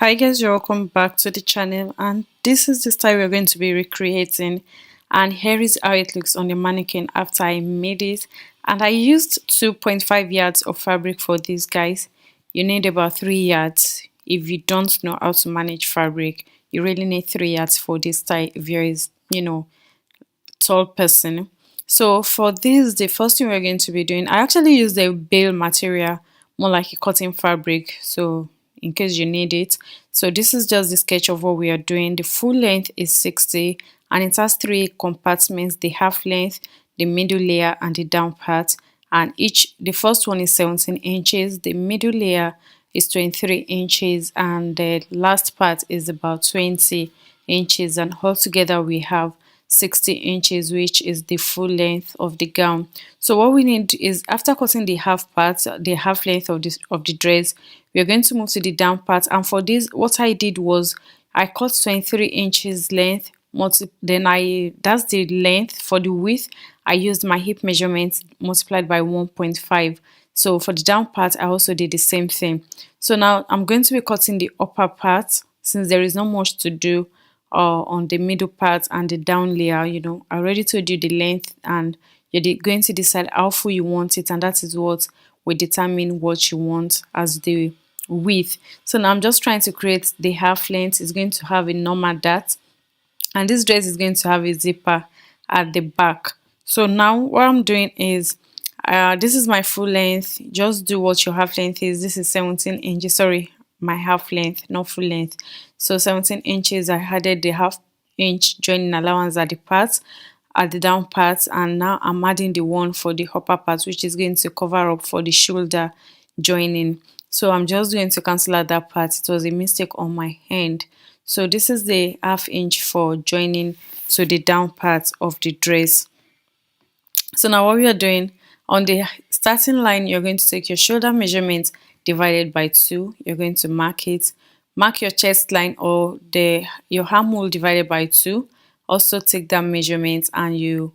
Hi guys, you're welcome back to the channel, and this is the style we're going to be recreating. And here is how it looks on the mannequin after I made it. And I used 2.5 yards of fabric for this, guys. You need about 3 yards. If you don't know how to manage fabric, you really need 3 yards for this style if you're tall person. So for this, the first thing we're going to be doing, I actually used a bale material, more like a cotton fabric, so in case you need it. So this is just the sketch of what we are doing. The full length is 60 and it has 3 compartments: the half length, the middle layer, and the down part. And the first one is 17 inches, the middle layer is 23 inches, and the last part is about 20 inches, and altogether we have 60 inches, which is the full length of the gown. So what we need is, after cutting the half part, the half length of the dress, we are going to move to the down part. And for this, what I did was I cut 23 inches length, then I that's the length. For the width, I used my hip measurement multiplied by 1.5. So for the down part, I also did the same thing. So now I'm going to be cutting the upper part, since there is not much to do on the middle part and the down layer. I already told you the length, and you're going to decide how full you want it, and that is what will determine what you want as the width. So now I'm just trying to create the half length. It's going to have a normal dart, and this dress is going to have a zipper at the back. So now what I'm doing is, this is my full length. Just do what your half length is. This is 17 inches. Sorry, my half length, not full length. So 17 inches, I added the half inch joining allowance at the part, at the down part, and now I'm adding the one for the upper part, which is going to cover up for the shoulder joining. So I'm just going to cancel out that part. It was a mistake on my end. So this is the half inch for joining to the down part of the dress. So now what we are doing, on the starting line, you're going to take your shoulder measurement divided by 2. You're going to mark it. Mark your chest line, or your armhole, divided by 2. Also take that measurement and you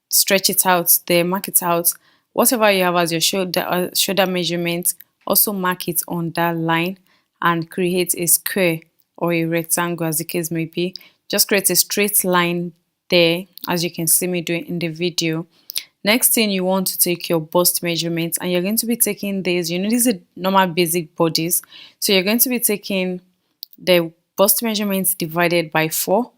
stretch it out there, mark it out. Whatever you have as your shoulder measurement, also mark it on that line and create a square or a rectangle, as the case may be. Just create a straight line there, as you can see me doing in the video. Next thing, you want to take your bust measurement, and you're going to be taking this. These are normal basic bodies, so you're going to be taking the bust measurements divided by 4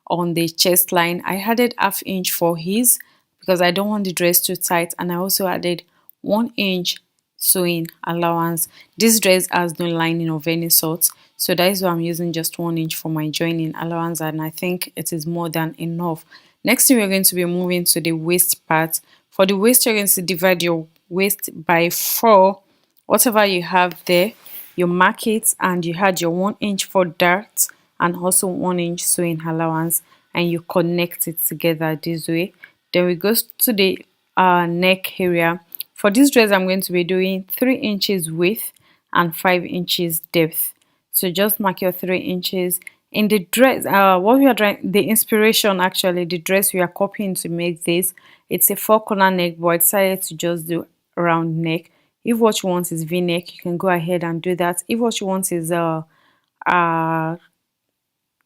on the chest line. I added half inch for his because I don't want the dress too tight, and I also added 1 inch sewing allowance. This dress has no lining of any sort, so that is why I'm using just 1 inch for my joining allowance, and I think it is more than enough. Next thing, we're going to be moving to the waist part. For the waist, you're going to divide your waist by 4. Whatever you have there, you mark it, and you had your 1 inch for dart and also 1 inch sewing allowance, and you connect it together this way. Then we go to the neck area. For this dress, I'm going to be doing 3 inches width and 5 inches depth. So just mark your 3 inches. In the dress, what we are trying, the inspiration, actually the dress we are copying to make this, it's a 4-corner neck, but I decided to just do round neck. If what you want is v-neck, you can go ahead and do that. If what you want is uh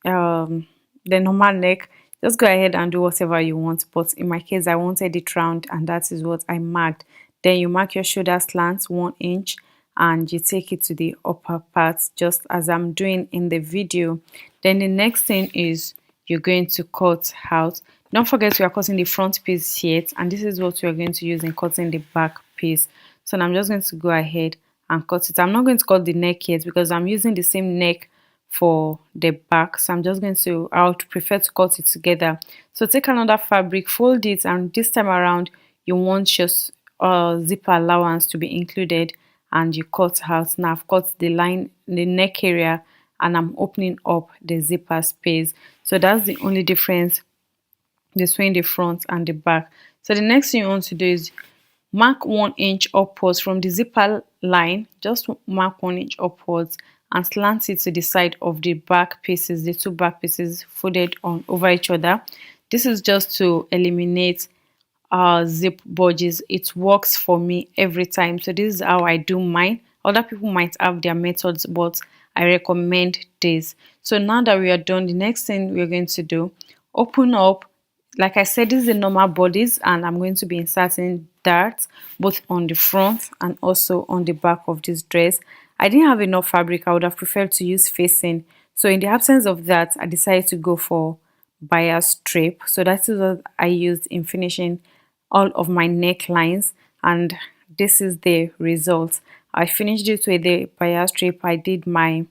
the normal neck, just go ahead and do whatever you want. But in my case, I wanted it round, and that is what I marked. Then you mark your shoulder slant 1 inch, and you take it to the upper part, just as I'm doing in the video. Then the next thing is, you're going to cut out. Don't forget, we are cutting the front piece yet, and this is what we are going to use in cutting the back piece. So now I'm just going to go ahead and cut it. I'm not going to cut the neck yet because I'm using the same neck for the back, so I'm just going to, I would prefer to cut it together. So take another fabric, fold it, and this time around you want your zipper allowance to be included, and you cut out. Now I've cut the line, the neck area, and I'm opening up the zipper space. So that's the only difference between the front and the back. So the next thing you want to do is mark 1 inch upwards from the zipper line. Just mark 1 inch upwards and slant it to the side of the back pieces, the 2 back pieces folded on over each other. This is just to eliminate zip budges. It works for me every time. So this is how I do mine. Other people might have their methods, but I recommend this. So now that we are done, the next thing we're going to do, open up. Like I said, this is the normal bodice, and I'm going to be inserting darts both on the front and also on the back of this dress. I didn't have enough fabric. I would have preferred to use facing. So in the absence of that, I decided to go for bias strip. So that is what I used in finishing all of my necklines, and this is the result. I finished it with the bias strip. I did my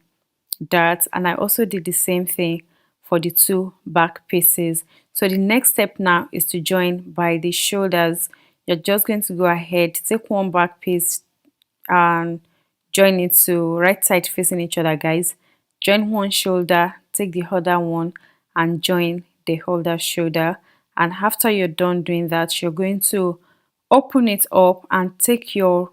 darts, and I also did the same thing for the two back pieces. So the next step now is to join by the shoulders. You're just going to go ahead, take one back piece and join it to right side facing each other, guys. Join one shoulder, take the other one and join the other shoulder. And after you're done doing that, you're going to open it up and take your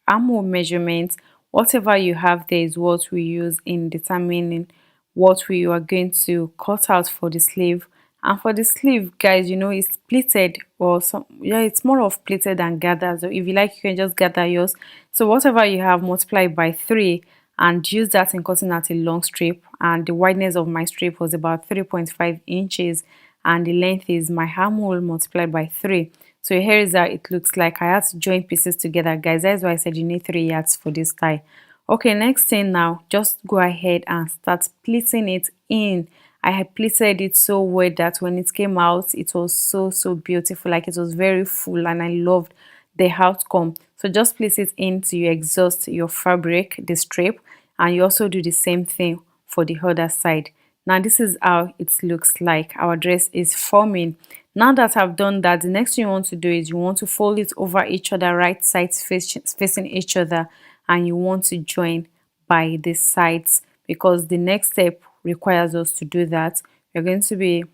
armhole measurements. Whatever you have there is what we use in determining what we are going to cut out for the sleeve. And for the sleeve, guys, you know, it's pleated, or some, yeah, it's more of pleated than gathered. So if you like, you can just gather yours. So whatever you have, multiply by 3 and use that in cutting out a long strip. And the wideness of my strip was about 3.5 inches, and the length is my armhole multiplied by 3. So here is how it looks like. I had to join pieces together, guys. That's why I said you need 3 yards for this tie. Okay, next thing now, just go ahead and start pleating it in. I had pleated it so well that when it came out, it was so beautiful. Like, it was very full, and I loved the outcome. So just place it in till you exhaust your fabric, the strip, and you also do the same thing for the other side. Now this is how it looks like. Our dress is forming. Now that I've done that, the next thing you want to do is you want to fold it over each other, right sides facing each other, and you want to join by the sides, because the next step requires us to do that. We're going to be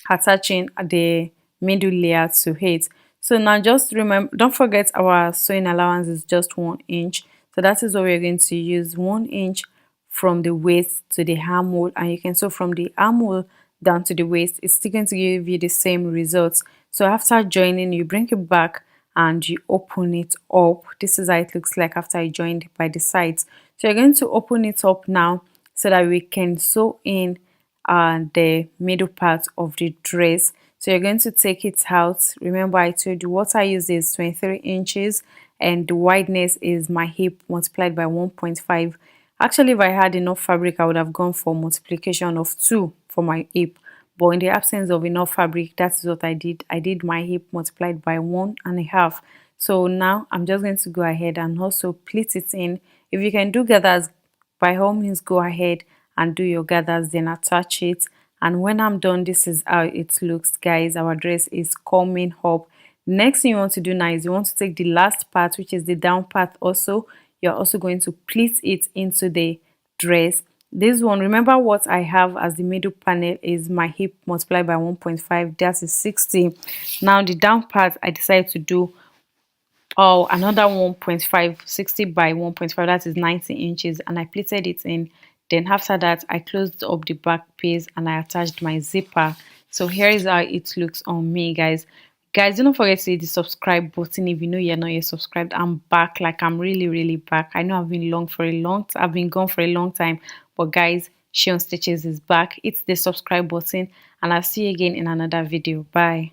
attaching the middle layer to it. So now just remember, don't forget our sewing allowance is just 1 inch. So that is what we're going to use, 1 inch from the waist to the armhole, and you can sew from the armhole down to the waist. It's still going to give you the same results. So after joining, you bring it back and you open it up. This is how it looks like after I joined by the sides. So you're going to open it up now so that we can sew in the middle part of the dress. So you're going to take it out. Remember, I told you what I use is 23 inches, and the wideness is my hip multiplied by 1.5. Actually, if I had enough fabric, I would have gone for multiplication of 2 for my hip. But in the absence of enough fabric, that's what I did. I did my hip multiplied by 1.5. So now I'm just going to go ahead and also pleat it in. If you can do gathers, by all means go ahead and do your gathers, then attach it. And when I'm done, this is how it looks, guys. Our dress is coming up. Next thing you want to do now is you want to take the last part, which is the down part. Also, you're also going to pleat it into the dress. This one, remember what I have as the middle panel is my hip multiplied by 1.5, that is 60. Now the down part, I decided to do another 1.5, 60 by 1.5, that is 90 inches, and I pleated it in. Then after that, I closed up the back piece and I attached my zipper. So here is how it looks on me, guys. Guys, don't forget to hit the subscribe button if you know you're not yet subscribed. I'm back, like I'm really back. I know I've been gone for a long time, but guys, She On Stitches is back. Hit the subscribe button, and I'll see you again in another video. Bye.